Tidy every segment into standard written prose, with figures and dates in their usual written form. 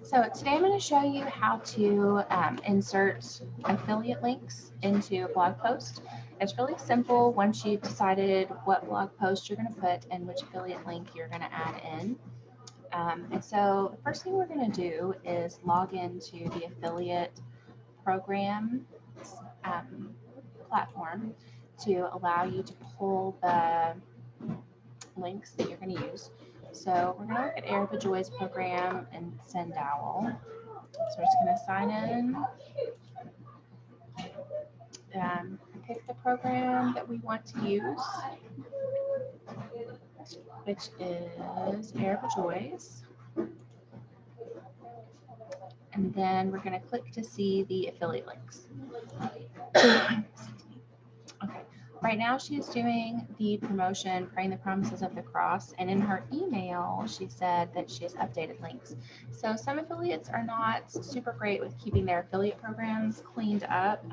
So today I'm going to show you how to insert affiliate links into a blog post. It's really simple once you've decided what blog post you're going to put and which affiliate link you're going to add in. And so the first thing we're going to do is log into the affiliate program platform to allow you to pull the links that you're going to use. So we're going to look at Erica Joy's program and Sendowl. So we're just going to sign in, pick the program that we want to use, which is Erica Joy's. And then we're going to click to see the affiliate links. Okay. Right now she's doing the promotion, Praying the Promises of the Cross, and in her email she said that she has updated links. So some affiliates are not super great with keeping their affiliate programs cleaned up.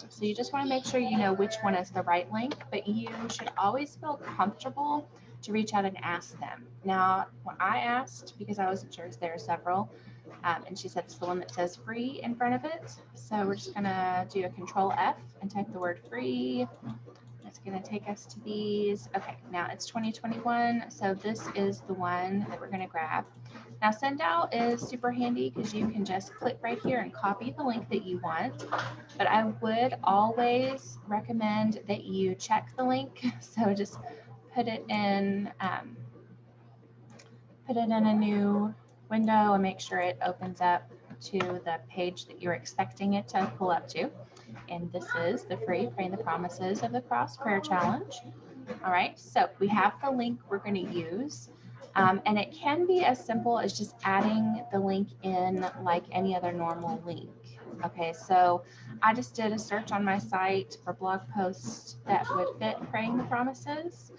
So you just want to make sure you know which one is the right link, but you should always feel comfortable to reach out and ask them. Now, when I asked, because I wasn't sure, there are several, and she said it's the one that says free in front of it. So we're just going to do a Control F and type the word free. It's going to take us to these. Okay, now it's 2021, so this is the one that we're going to grab. Now, Sendowl is super handy because you can just click right here and copy the link that you want. But I would always recommend that you check the link. So just put it in a new window and make sure it opens up to the page that you're expecting it to pull up to. And this is the free Praying the Promises of the Cross Prayer Challenge. All right, so we have the link we're going to use. And it can be as simple as just adding the link in like any other normal link. Okay, so I just did a search on my site for blog posts that would fit Praying the Promises.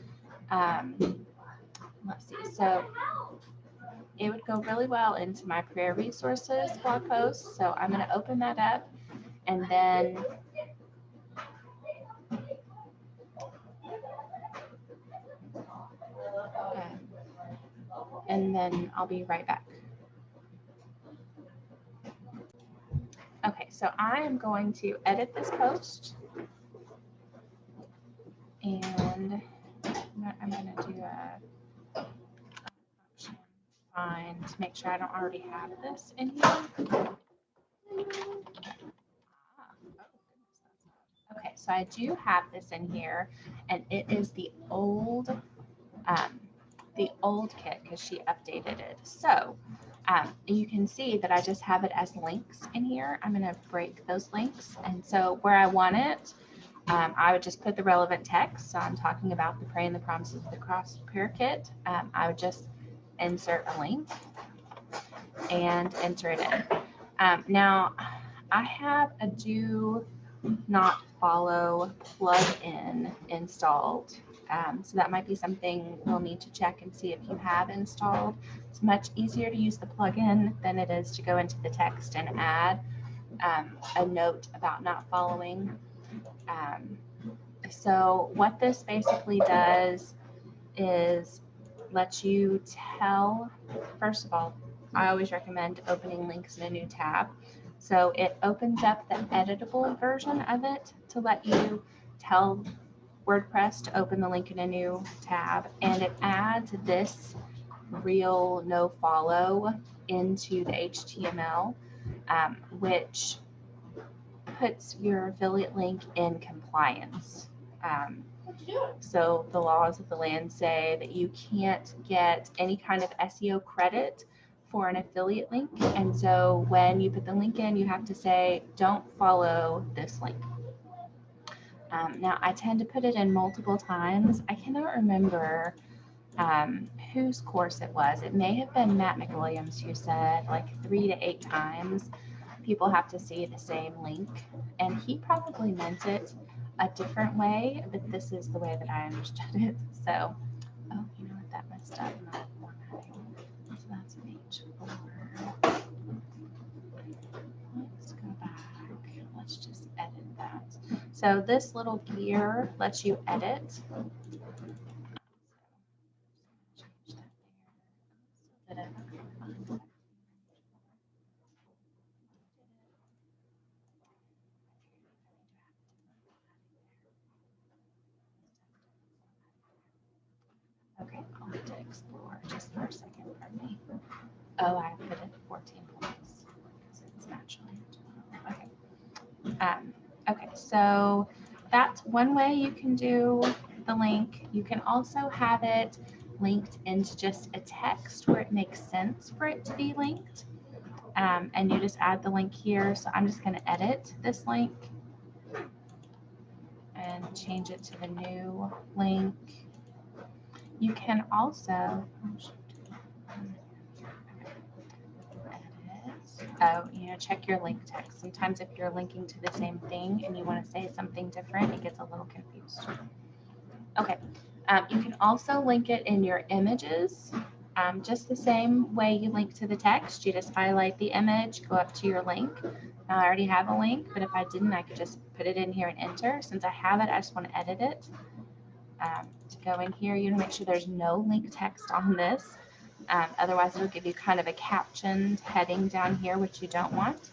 Let's see, so it would go really well into my prayer resources blog post. So I'm going to open that up and then I'll be right back. Okay, so I am going to edit this post and I'm going to do a find to make sure I don't already have this in here. Okay, so I do have this in here, and it is the old kit because she updated it. So you can see that I just have it as links in here. I'm going to break those links, and so where I want it, I would just put the relevant text. So I'm talking about the Praying the Promises of the Cross Prayer Kit. I would just insert a link and enter it in. Now, I have a Do Not Follow plugin installed. So that might be something we'll need to check and see if you have installed. It's much easier to use the plugin than it is to go into the text and add a note about not following. So what this basically does is lets you tell, first of all, I always recommend opening links in a new tab. So it opens up the editable version of it to let you tell WordPress to open the link in a new tab, and it adds this real no follow into the HTML, which puts your affiliate link in compliance. So the laws of the land say that you can't get any kind of SEO credit for an affiliate link. And so when you put the link in, you have to say, don't follow this link. Now, I tend to put it in multiple times. I cannot remember whose course it was. It may have been Matt McWilliams who said like 3 to 8 times people have to see the same link. And he probably meant it a different way, but this is the way that I understood it. So, oh, you know what, that messed up my formatting. So that's page 4. Let's go back. Let's just edit that. So this little gear lets you edit. Change that there. to explore just for a second. Pardon me. Oh, I put it 14 points because it's naturally 12. Okay. Okay, so that's one way you can do the link. You can also have it linked into just a text where it makes sense for it to be linked. And you just add the link here. So I'm just going to edit this link and change it to the new link. You can also check your link text. Sometimes if you're linking to the same thing and you want to say something different, it gets a little confused. Okay, you can also link it in your images. Just the same way you link to the text, you just highlight the image, go up to your link. Now I already have a link, but if I didn't, I could just put it in here and enter. Since I have it, I just want to edit it. To go in here, you want to make sure there's no link text on this. Otherwise, it'll give you kind of a captioned heading down here, which you don't want.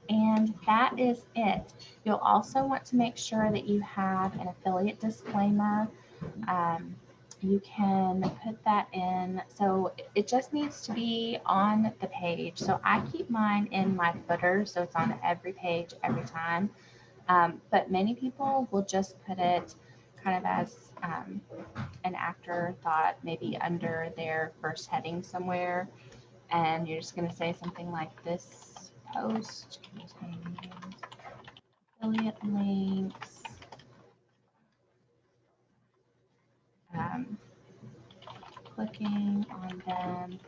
And that is it. You'll also want to make sure that you have an affiliate disclaimer. You can put that in. So it just needs to be on the page. So I keep mine in my footer, so it's on every page every time. But many people will just put it kind of as an afterthought, maybe under their first heading somewhere. And you're just going to say something like, this post contains affiliate links. Clicking on them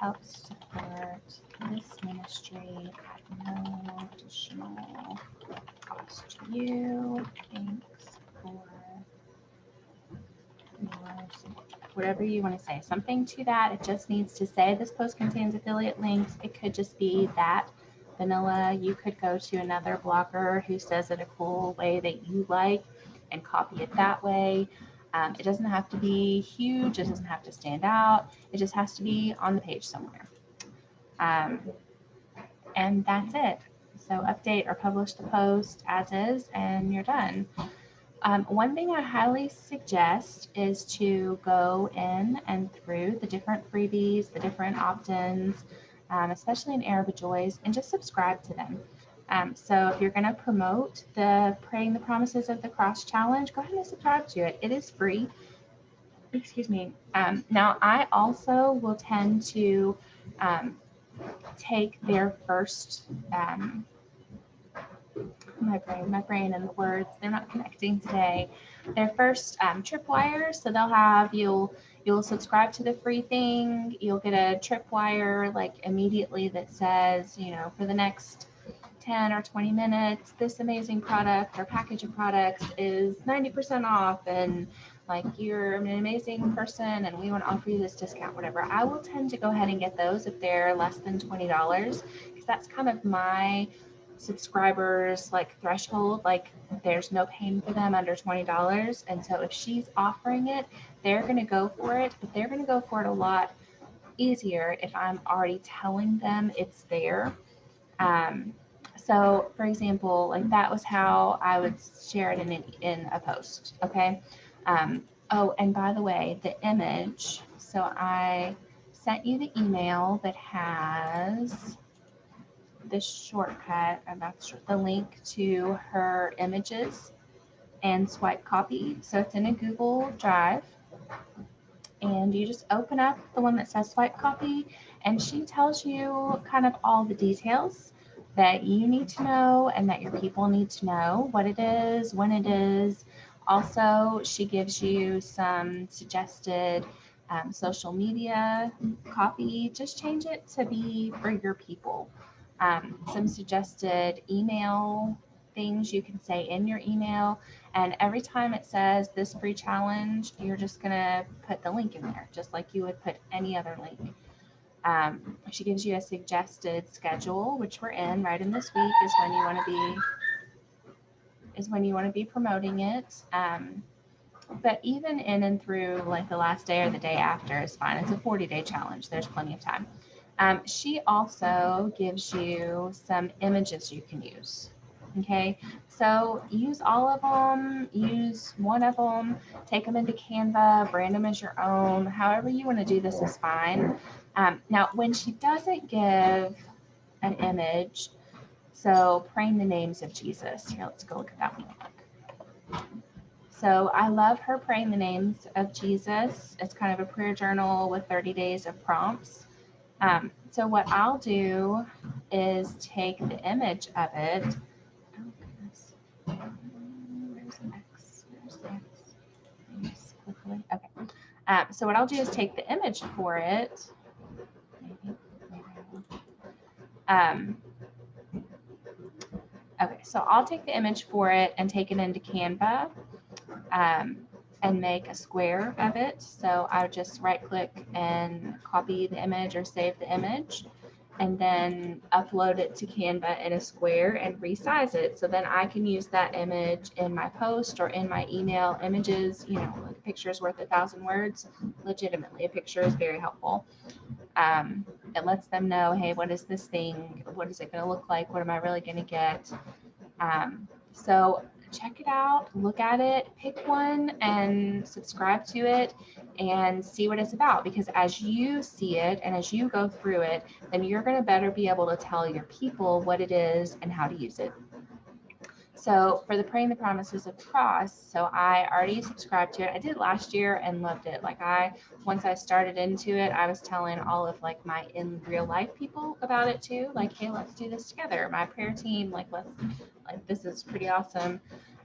helps support this ministry at no additional cost to you. Thanks for your support. Whatever you want to say, something to that. It just needs to say this post contains affiliate links. It could just be that vanilla. You could go to another blogger who says it a cool way that you like and copy it that way. It doesn't have to be huge. It doesn't have to stand out. It just has to be on the page somewhere. And that's it. So update or publish the post as is, and you're done. One thing I highly suggest is to go in and through the different freebies, the different opt-ins, especially in Era of Joys, and just subscribe to them. So if you're going to promote the Praying the Promises of the Cross Challenge, go ahead and subscribe to it. It is free. Excuse me. Now, I also will tend to take their first, my brain and the words, they're not connecting today. Their first tripwire, so they'll have, you'll subscribe to the free thing, you'll get a tripwire like immediately that says, for the next 10 or 20 minutes, this amazing product or package of products is 90% off, and like you're an amazing person and we want to offer you this discount, whatever. I will tend to go ahead and get those if they're less than $20, because that's kind of my subscribers like threshold. Like there's no paying for them under $20, and so if she's offering it, they're going to go for it, but they're going to go for it a lot easier if I'm already telling them it's there. So for example, like that was how I would share it in a post. Okay. Oh, and by the way, the image, so I sent you the email that has this shortcut, the link to her images and swipe copy. So it's in a Google Drive, and you just open up the one that says swipe copy, and she tells you kind of all the details that you need to know and that your people need to know, what it is, when it is. Also, she gives you some suggested social media copy. Just change it to be for your people. Some suggested email things you can say in your email. And every time it says this free challenge, you're just going to put the link in there, just like you would put any other link. She gives you a suggested schedule, which we're in right in this week is when you want to be promoting it. But even in and through like the last day or the day after is fine. It's a 40-day challenge. There's plenty of time. She also gives you some images you can use. Okay, so use all of them, use one of them, take them into Canva, brand them as your own. However you want to do this is fine. Now, when she doesn't give an image, so praying the names of Jesus. Here, let's go look at that one real quick. So I love her praying the names of Jesus. It's kind of a prayer journal with 30 days of prompts. So what I'll do is take the image of it. Oh goodness. Where's the X? Where's the X? Just click away. Okay. So what I'll do is take the image for it. Okay, so I'll take the image for it and take it into Canva and make a square of it. So I would just right click and copy the image or save the image and then upload it to Canva in a square and resize it. So then I can use that image in my post or in my email. Images, you know, like a picture is worth 1,000 words. Legitimately, a picture is very helpful. It lets them know, hey, what is this thing? What is it going to look like? What am I really going to get? So check it out, look at it, pick one and subscribe to it and see what it's about, because as you see it and as you go through it, then you're going to better be able to tell your people what it is and how to use it. So for the Praying the Promises of the Cross, so I already subscribed to it. I did last year and loved it. Like once I started into it, I was telling all of like my in real life people about it too. Like, hey, let's do this together. My prayer team, like this is pretty awesome.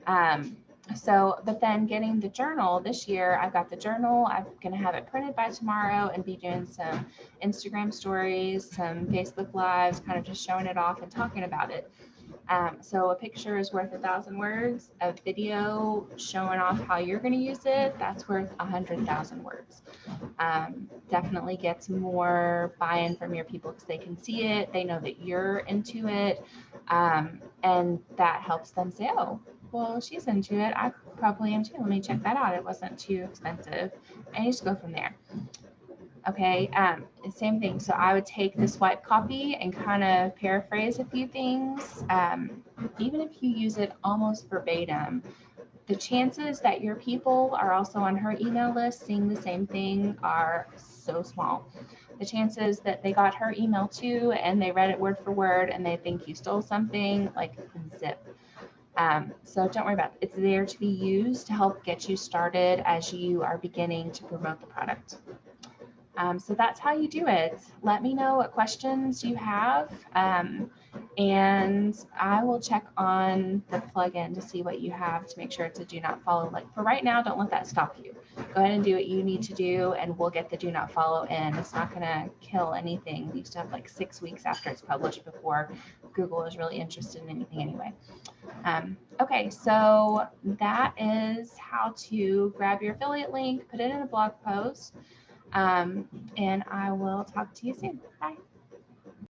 But then getting the journal this year, I've got the journal. I'm going to have it printed by tomorrow and be doing some Instagram stories, some Facebook lives, kind of just showing it off and talking about it. So a picture is worth 1,000 words. A video showing off how you're going to use it, that's worth 100,000 words. Definitely gets more buy-in from your people because they can see it. They know that you're into it. And that helps them say, oh, well, she's into it. I probably am too. Let me check that out. It wasn't too expensive. And you just go from there. Okay, same thing. So I would take the swipe copy and kind of paraphrase a few things. Even if you use it almost verbatim, the chances that your people are also on her email list seeing the same thing are so small. The chances that they got her email too and they read it word for word and they think you stole something, like zip. So don't worry about it. It's there to be used to help get you started as you are beginning to promote the product. So that's how you do it. Let me know what questions you have, and I will check on the plugin to see what you have to make sure it's a do not follow. Like for right now, don't let that stop you. Go ahead and do what you need to do, and we'll get the do not follow in. It's not going to kill anything. We used to have like 6 weeks after it's published before Google is really interested in anything anyway. Okay, so that is how to grab your affiliate link, put it in a blog post. And I will talk to you soon. Bye.